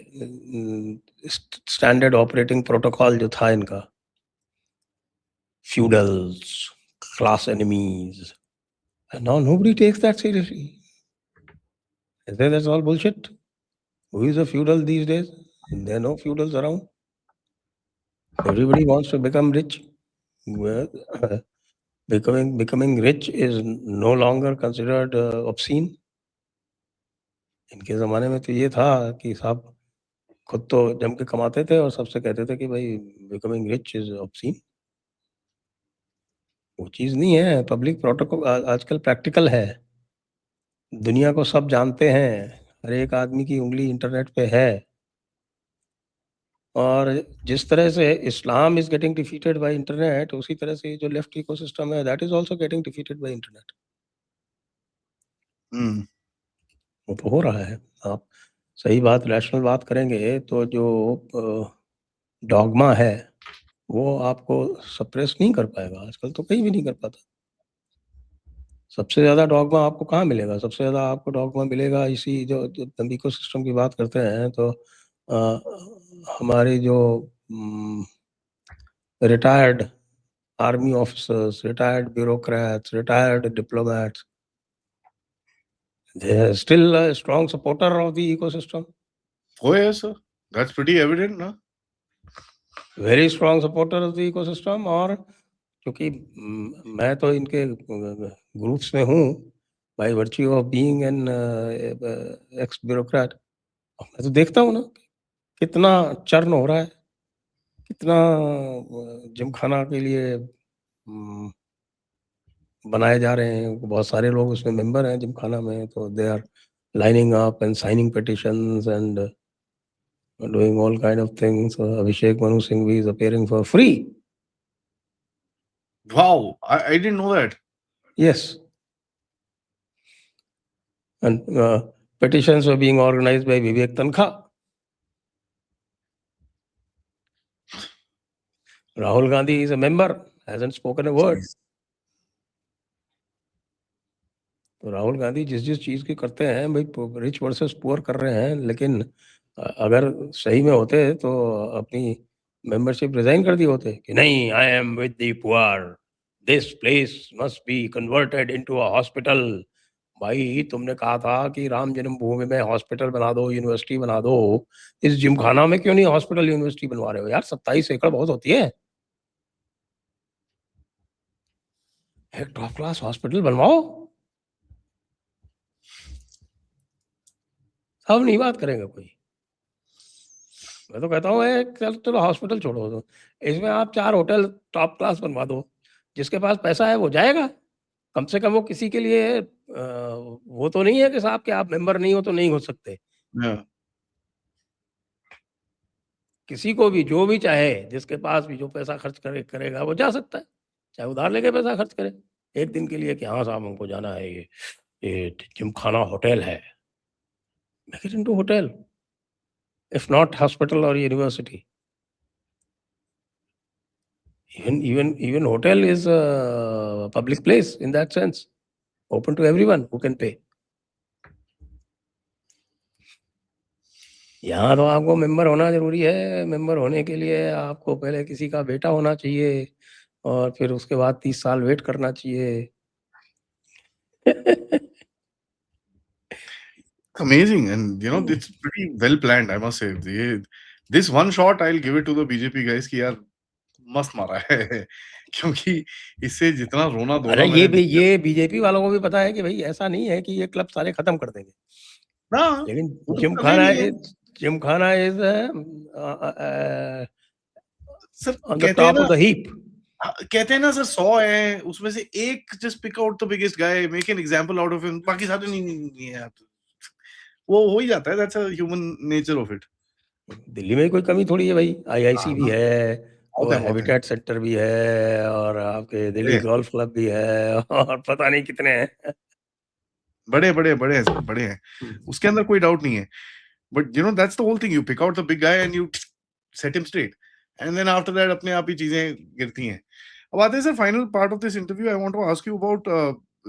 standard operating protocol जो था इनका, feudals, class enemies, and now nobody takes that seriously. They say that's all bullshit. Who is a feudal these days? There are no feudals around. Everybody wants to become rich. Well, becoming rich is no longer considered obscene. इनके ज़माने में तो ये था कि साहब खुद तो जम के कमाते थे और सबसे कहते थे कि भाई बिकमिंग रिच इज ऑब्सीन। वो चीज़ नहीं है। पब्लिक प्रोटोकॉल आजकल प्रैक्टिकल है, दुनिया को सब जानते हैं, हर एक आदमी की उंगली इंटरनेट पे है। और जिस तरह से Islam is getting defeated by internet, उसी तरह से जो लेफ्ट इकोसिस्टम है that is also getting defeated by internet. वो तो हो रहा है। आप सही बात, रैशनल बात करेंगे तो जो डॉगमा है वो आपको सप्रेस नहीं कर पाएगा, आजकल तो कहीं भी नहीं कर पाता। सबसे ज़्यादा डॉगमा आपको कहाँ मिलेगा? सबसे ज़्यादा आपको डॉगमा मिलेगा इसी जो इकोसिस्टम की बात करते हैं तो हमारे जो retired army officers, retired bureaucrats, retired diplomats, they are still a strong supporter of the ecosystem. Oh yes, sir. That's pretty evident, ना? Very strong supporter of the ecosystem। और क्योंकि मैं तो इनके ग्रुप्स में हूँ by virtue of being an x bureaucrat, मैं तो देखता हूँ ना कितना चर्न हो रहा है, कितना जिमखाना के लिए बनाए जा रहे हैं। बहुत सारे लोग उसमें मेंबर हैं जिमखाना में, तो they are lining up and signing petitions and doing all kind of things. Abhishek Manu Singhvi is appearing for free. Wow, I didn't know that. Yes. And petitions were being organized by Vivek Tankha. Rahul Gandhi is a member, hasn't spoken a word. तो राहुल गांधी जिस जिस चीज की करते हैं भाई, rich versus poor कर रहे हैं, लेकिन अगर सही में होते तो अपनी मेंबरशिप रिजाइन कर दी होते कि नहीं, I am with the poor, this place must be converted into a hospital. भाई तुमने कहा था कि राम जन्मभूमि में हॉस्पिटल बना दो, यूनिवर्सिटी बना दो, इस जिमखाना में क्यों नहीं हॉस्पिटल यूनिवर्सिटी बनवा रहे हो यार? 27 एकड़ बहुत होती है, एक टॉप क्लास हॉस्पिटल बनवाओ। अब नहीं बात करेगा कोई। मैं तो कहता हूँ चलो हॉस्पिटल छोड़ो, तो इसमें आप 4 होटल टॉप क्लास बनवा दो, जिसके पास पैसा है वो जाएगा। कम से कम वो किसी के लिए वो तो नहीं है कि साहब कि आप मेंबर नहीं हो तो नहीं हो सकते। किसी को भी जो भी चाहे, जिसके पास भी जो पैसा खर्च करेगा वो जा सकता है, चाहे उधार लेके पैसा खर्च करे एक दिन के लिए कि हाँ साहब हमको जाना है, ये जिमखाना होटल है, make it into hotel, if not hospital और university. Even hotel is a public place in that sense, open to everyone who can pay. यहाँ तो आपको मेंबर होना जरूरी है। मेंबर होने के लिए आपको पहले किसी का बेटा होना चाहिए और फिर उसके बाद 30 साल वेट करना चाहिए। Amazing, and it's pretty well planned, I must say. This one shot I'll give it to the BJP guys कि यार मस्त मारा है क्योंकि इससे जितना रोना अरे धोना ये बीजेपी वालों को भी पता है कि भाई ऐसा नहीं है कि ये क्लब सारे खत्म कर देंगे, लेकिन Gymkhana is sir on the top of the heap. कहते हैं ना सर, 100 है उसमें से एक just pick out the biggest guy, make an example out of him, बाकी सारे नहीं है। वो हो ही जाता है, that's a human nature of it. Delhi में कोई कमी थोड़ी है भाई, आईआईसी भी है, और हैबिटेट सेंटर भी है, और आपके दिल्ली गोल्फ क्लब भी है, और पता नहीं कितने हैं। बड़े हैं सर, बड़े हैं, उसके अंदर कोई डाउट नहीं है, but you know that's the whole thing, you pick out the big guy and you set him straight, and then after that अपने आप ही चीजें गिरती हैं। अब आते हैं sir final part of this interview, I want to ask you about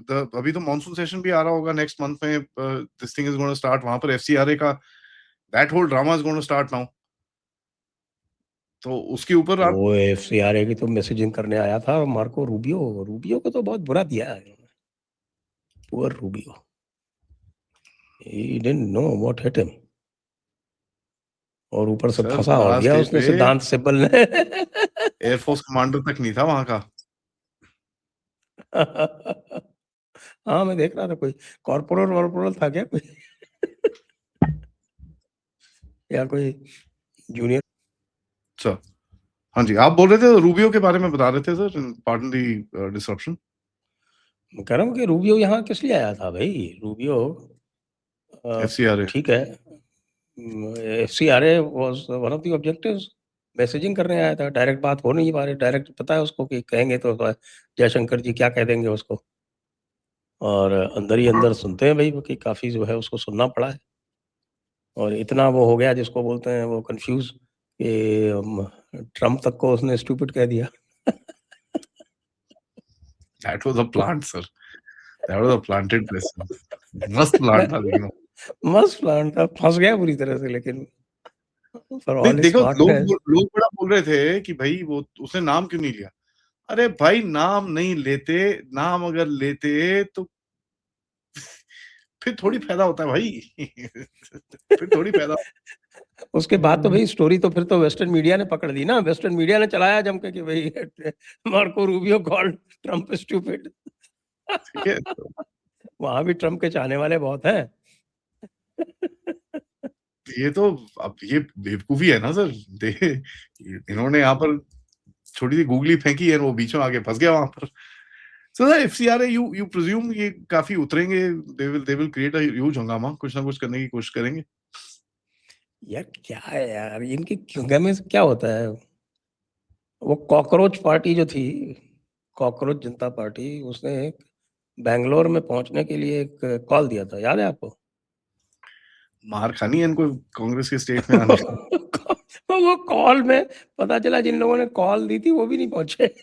the अभी तो मॉनसून सेशन भी आ रहा होगा नेक्स्ट मंथ में, this thing is gonna start, वहां पर एफसीआरए का that whole drama is gonna start now, तो उसके ऊपर आप वो एफसीआरए की तो मैसेजिंग करने आया था मार्को रूबियो को तो बहुत बुरा दिया है, poor Rubio, he didn't know what hit him, और ऊपर से सर फंसा हो लास्ट दिया स्टेज उसने पे सिद्धांत सिब्बल ने। एयरफोर्स कमांडर तक नहीं था वहां का। हाँ, मैं देख रहा था, कोई कॉर्पोरल था क्या कोई? या कोई जूनियर? अच्छा, हाँ जी, आप बोल रहे थे रूबियो के बारे में बता रहे थे सर, पार्डन दी डिसरप्शन। मैं कह रहा हूँ कि रूबियो यहाँ किस लिए आया था भाई? रूबियो एफसीआरए, ठीक है, FCRA was one of the objectives, messaging करने आया था, डायरेक्ट बात हो नहीं पा रही, डायरेक्ट पता है उसको कि कहेंगे तो जयशंकर जी क्या कह देंगे उसको, और अंदर ही अंदर सुनते हैं भाई वो, कि काफ़ी जो है उसको सुनना पड़ा है, और इतना वो हो गया जिसको बोलते हैं वो कंफ्यूज, कि ट्रम्प तक को उसने स्टूपिड कह दिया। That was a plant sir, that was a planted person, मस्त प्लांट था लेकिन वो। मस्त प्लान था, फंस गया बुरी तरह से, लेकिन फॉर नहीं ऑल देखो, स्मार्टनेस। लोग बड़ा बोल रहे थे कि भाई वो उसने नाम क्यों नहीं लिया, अरे भाई नाम नहीं लेते, नाम अगर लेते तो फिर थोड़ी फायदा होता है भाई। फिर थोड़ी फायदा। उसके बाद तो भाई स्टोरी तो फिर तो वेस्टर्न मीडिया ने पकड़ ली ना, वेस्टर्न मीडिया ने चलाया जम के कि भाई Marco Rubio called Trump stupid. ठीक है, वहां भी ट्रम्प के चाहने वाले बहुत हैं। ये तो अब ये बेवकूफी है ना सर, दे इन्होंने यहाँ पर छोटी सी गूगली फेंकी है, वो बीच में आके फंस गया वहां पर। So the FCRA, you presume ये काफी उतरेंगे, they will create a huge हंगामा, कुछ ना कुछ करने की कोशिश करेंगे। यार क्या है यार, इनकी में से क्या होता है? वो कॉकरोच पार्टी जो थी, कॉकरोच जनता पार्टी, उसने बैंगलोर में पहुंचने के लिए एक कॉल दिया था, याद है आपको? मार खानी है इनको कांग्रेस के स्टेट में आने की। वो कॉल में पता चला जिन लोगों ने कॉल दी थी वो भी नहीं पहुंचे।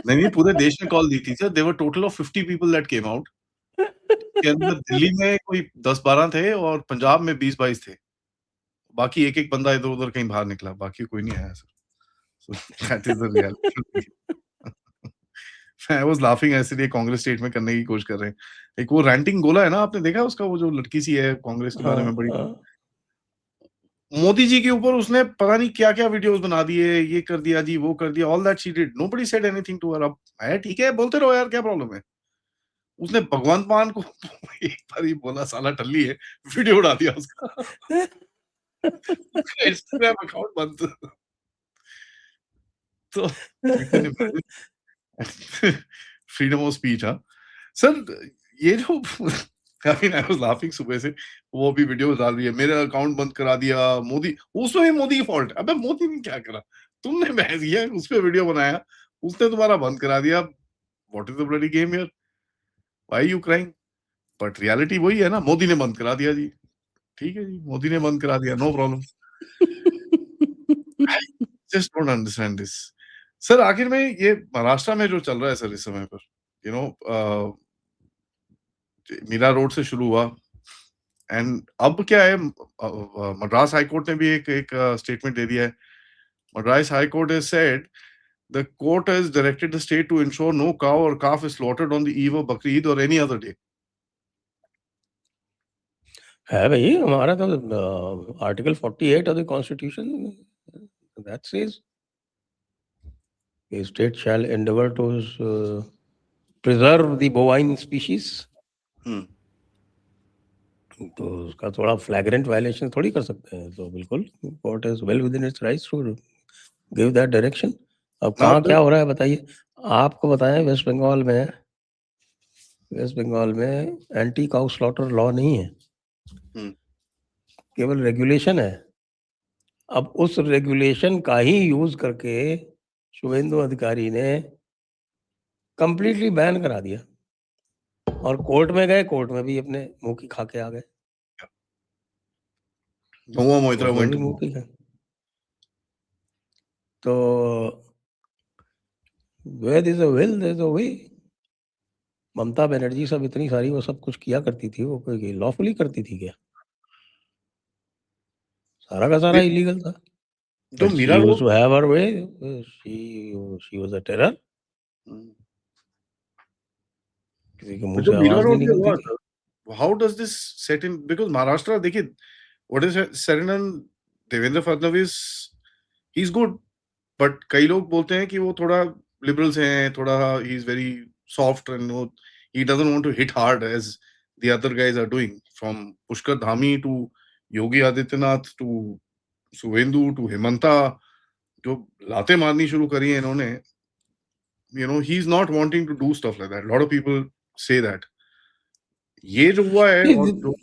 नहीं नहीं, पूरे देश में कॉल दी थी sir, there were total of 50 people that came out, के अंदर दिल्ली में कोई 10-12 थे और पंजाब में 20-22 थे, बाकी एक एक बंदा इधर उधर कहीं बाहर निकला, बाकी कोई नहीं आया sir. So that is the reality. I was laughing, इसलिए कांग्रेस स्टेट में करने की कोशिश कर रहे हैं। एक वो रैंटिंग गोला है ना, आपने देखा उसका, वो जो लड़की सी है कांग्रेस के बारे हाँ, में बड़ी, हाँ। मोदी जी के ऊपर उसने पता नहीं क्या-क्या वीडियोस बना दिए, ये कर दिया जी, वो कर दिया, all that she did, nobody said anything to her. अब है ठीक है, बोलते रहो यार, क्या प्रॉब्लम है? उसने भगवंत मान को एक बार ही बोला साला टल्ली है, वीडियो उड़ा दिया उसका। उसका इंस्टाग्राम अकाउंट बंद। तो you can imagine. Freedom of speech, हाँ। सर ये जो I mean I was laughing सुबह से, वो भी वीडियोस डाल रही है, मेरा अकाउंट बंद करा दिया मोदी, उसमें भी मोदी की फॉल्ट है। अबे मोदी ने क्या करा? तुमने बहस किया, उस पे वीडियो बनाया, उसने तुम्हारा बंद करा दिया। What is the bloody game here? Why you crying? But reality वही है ना, मोदी ने बंद करा दिया जी। ठीक है जी, मोदी ने बंद करा दिया, no problem. I just don't understand this. Sir आखिर में ये महाराष्ट्र में जो चल रहा है सर इस समय पर, यू नो मीरा रोड से शुरू हुआ, एंड अब क्या है, मद्रास हाई कोर्ट ने भी एक एक स्टेटमेंट दे दिया है। Madras high court has said the court has directed the state to ensure no cow or calf is slaughtered on the eve of Bakri Eid or any other day. है भाई, हमारा तो article 48 of the constitution that says state shall endeavour to preserve the bovine species. Hmm. तो उसका थोड़ा फ्लैग्रेंट violation थोड़ी कर सकते हैं, तो बिल्कुल court is well within its rights to give that direction. अब Now कहाँ क्या हो रहा है बताइए? आपको बताएं, वेस्ट बंगाल में एंटी काउ स्लॉटर लॉ नहीं है, hmm. केवल रेगुलेशन है। अब उस रेगुलेशन का ही यूज करके शुभेंदु अधिकारी ने कंप्लीटली बैन करा दिया। और कोर्ट में गए, कोर्ट में भी अपने मुंह की खा के आ गए, Noah Moitra कोर्ट में went भी to मुंह की खा। तो where there's a will there's a way। Mamata Banerjee सब इतनी सारी वो सब कुछ किया करती थी, वो कोई लॉफुली करती थी क्या? सारा का सारा इलीगल था। जो But she Meera used road to have her way। she was a terror। किसी के मुंह जो से मीरा आवाज नहीं रोड पे निकलती हुआ थी। था, how does this set in? Because Maharashtra, देखिए, what is set in Devendra Fadnavis, he is good, but कई लोग बोलते हैं कि वो थोड़ा liberals हैं, थोड़ा he is very soft and no, he doesn't want to hit hard as the other guys are doing, from Pushkar Dhami to Yogi Adityanath to Suvendu to Hemanta, जो लाते मारनी शुरू करी है इन्होंने, he is not wanting to do stuff like that. A lot of people say that. ये जो हुआ है और जो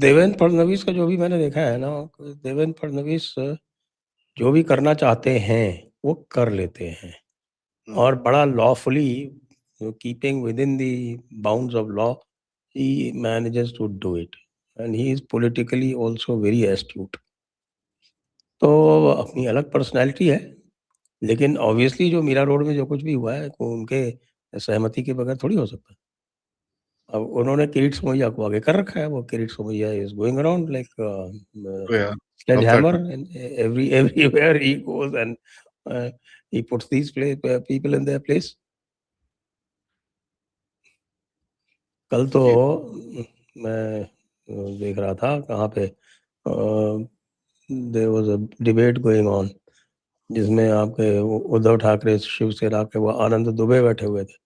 देवेंद्र फडणवीस का जो भी मैंने देखा है ना, देवेंद्र फडणवीस जो भी करना चाहते हैं वो कर लेते हैं, और बड़ा lawfully, keeping within the bounds of law, he manages to do it, and he is politically also very astute. तो अपनी अलग पर्सनैलिटी है, लेकिन ऑब्वियसली जो मीरा रोड में जो कुछ भी हुआ है वो उनके सहमति के बगैर थोड़ी हो सकता है। अब उन्होंने किरीट सोमैया को आगे कर रखा है, वो Kirit Somaiya is going around like तो यार sledgehammer, and everywhere he goes, and he puts these people in their place। कल तो मैं देख रहा था कहाँ पे, there was a debate going on, जिसमें आपके उद्धव ठाकरे शिवसेना के वो आनंद दुबे बैठे हुए थे।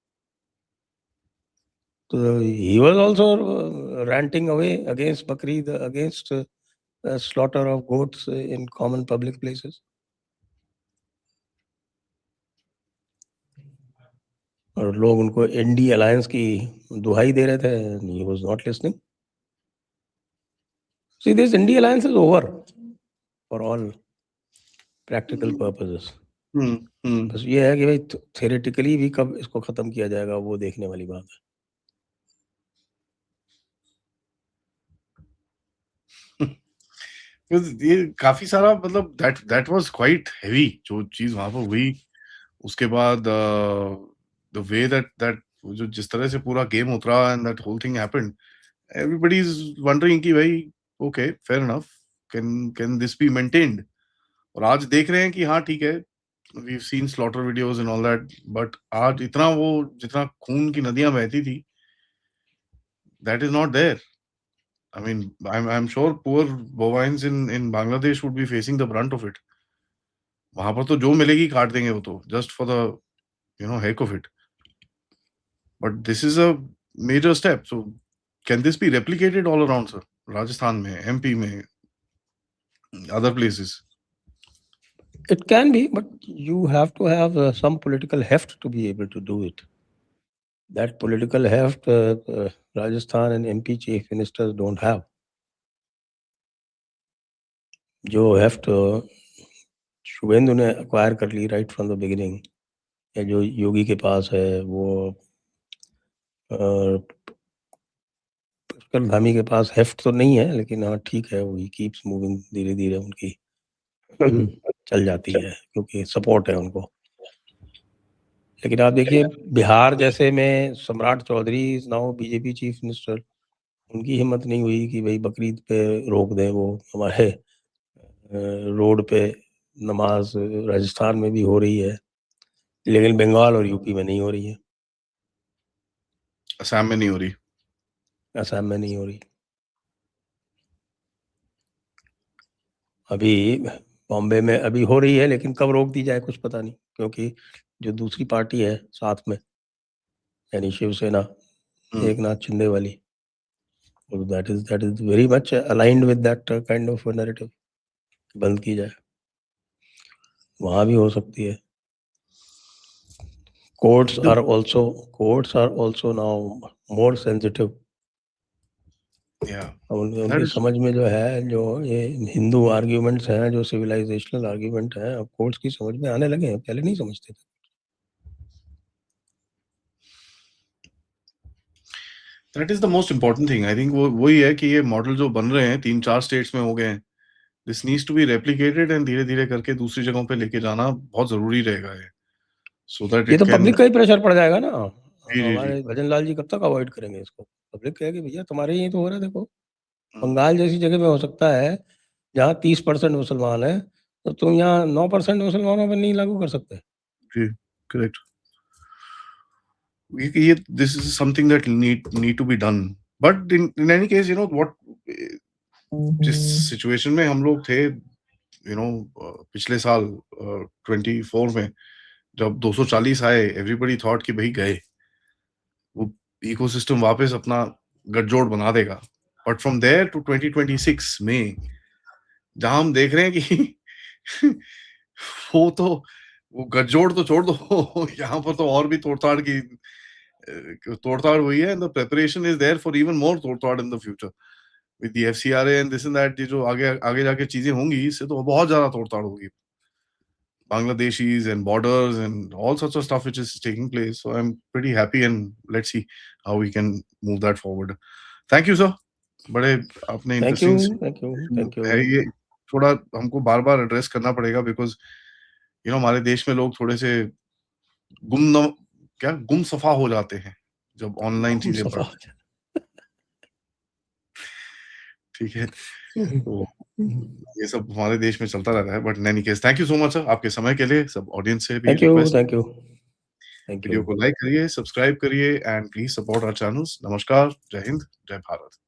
तो he was also ranting away against Bakrid, against slaughter of goats in common public places। और लोग उनको एनडी अलायंस की दुहाई दे रहे थे, he was not listening। See, this ND alliance is over for all practical purposes। बस ये है कि भाई theoretically भी कब इसको खत्म किया जाएगा वो देखने वाली बात है। ये काफी सारा, मतलब that was quite heavy जो चीज वहां पर हुई। उसके बाद the way that जो जिस तरह से पूरा गेम उतरा and that whole thing happened, everybody is wondering कि भाई okay, fair enough, can this be maintained? और आज देख रहे हैं कि हाँ ठीक है, we've seen slaughter videos and all that, but आज इतना वो जितना खून की नदियां बहती थी, that is not there। I mean, I'm sure poor bovines in Bangladesh would be facing the brunt of it। वहां पर तो जो मिलेगी काट देंगे वो तो, just for the heck of it। But this is a major step। So can this be replicated all around, sir? Rajasthan में, MP में, other places? It can be, but you have to have some political heft to be able to do it। That political heft Rajasthan and MP chief ministers don't have। जो heft Suvendu ने acquire कर ली right from the beginning, या जो योगी के पास है, वो पुष्कर धामी के पास heft तो नहीं है, लेकिन हाँ ठीक है, वो कीप्स मूविंग, धीरे धीरे उनकी चल जाती है क्योंकि सपोर्ट है उनको। लेकिन आप देखिए बिहार जैसे में Samrat Chaudhary is now BJP chief minister, उनकी हिम्मत नहीं हुई कि भाई बकरीद पे रोक दें वो हमारे रोड पे नमाज। राजस्थान में भी हो रही है, लेकिन बंगाल और यूपी में नहीं हो रही है, असम में नहीं हो रही। असम में नहीं हो रही। अभी बॉम्बे में अभी हो रही है, लेकिन कब रोक दी जाए कुछ पता नहीं, क्योंकि जो दूसरी पार्टी है साथ में, यानी शिवसेना, एकनाथ शिंदे वाली, that is very much aligned with that kind of narrative, बंद की जाए। वहां भी हो सकती है। courts are also now more sensitive। Yeah, उनकी समझ में जो है, जो ये हिंदू आर्ग्यूमेंट्स हैं, जो सिविलाइजेशनल आर्ग्यूमेंट हैं, अब कोर्ट्स की समझ में आने लगे हैं, पहले नहीं समझते थे। That is the most important thing. I think वो वही है कि ये मॉडल जो बन रहे हैं 3-4 स्टेट्स में हो गए हैं, this needs to be replicated and धीरे-धीरे करके दूसरी जगहों पे लेके जाना बहुत ज़रूरी रहेगा ये, सो दैट ये इट तो कैन। पब्लिक का ही प्रेशर पड़ जाएगा ना। जी, जी, जी। हमारे भजन लाल जी कब तक अवॉइड करेंगे इसको? पब्लिक कहेगी भैया तुम्हारे यहीं तो हो रहा है देखो। हुँ, बंगाल जैसी जगह में हो सकता है, जहाँ 30% मुसलमान हैं, तो तुम यहाँ 9% मुसलमानों पर नहीं लागू कर सकते। जी, करेक्ट। ये this is something that need to be done, but in any case you know what, जिस सिचुएशन में हम लोग थे, यू नो, पिछले साल 24 में जब 240 आए, एवरीबॉडी थॉट कि भाई गए, वो इकोसिस्टम वापस अपना गठजोड़ बना देगा। बट फ्रॉम देयर टू 2026 में जहां हम देख रहे हैं कि वो तो, वो गठजोड़ तो छोड़ दो, यहाँ पर तो और भी तोड़ताड़ की तोड़ताड़ हुई है, and the preparation is there for even more तोड़ताड़ in the future with the FCRA and this and that. ये जो आगे आगे जाके चीजें होंगी, इससे तो बहुत ज्यादा तोड़ताड़ होगी, Bangladeshis and borders and all sorts of stuff which is taking place. So I'm pretty happy, and let's see how we can move that forward. Thank you, sir. बड़े आपने thank you, interesting thank you, thank you. है ये, थोड़ा हमको बार-बार address करना पड़ेगा because you know हमारे देश में लोग थोड़े से गुमनम क्या गुमसफा हो जाते हैं जब ऑनलाइन खूब चीजें सफा पढ़, हो जाए। ठीक है? तो ये सब हमारे देश में चलता रहता है, but in any case thank you so much sir आपके समय के लिए। सब ऑडियंस से भी thank you, request, thank you, thank you. Video को लाइक करिए, सब्सक्राइब करिए and please support our channels. नमस्कार, जय हिंद, जय भारत।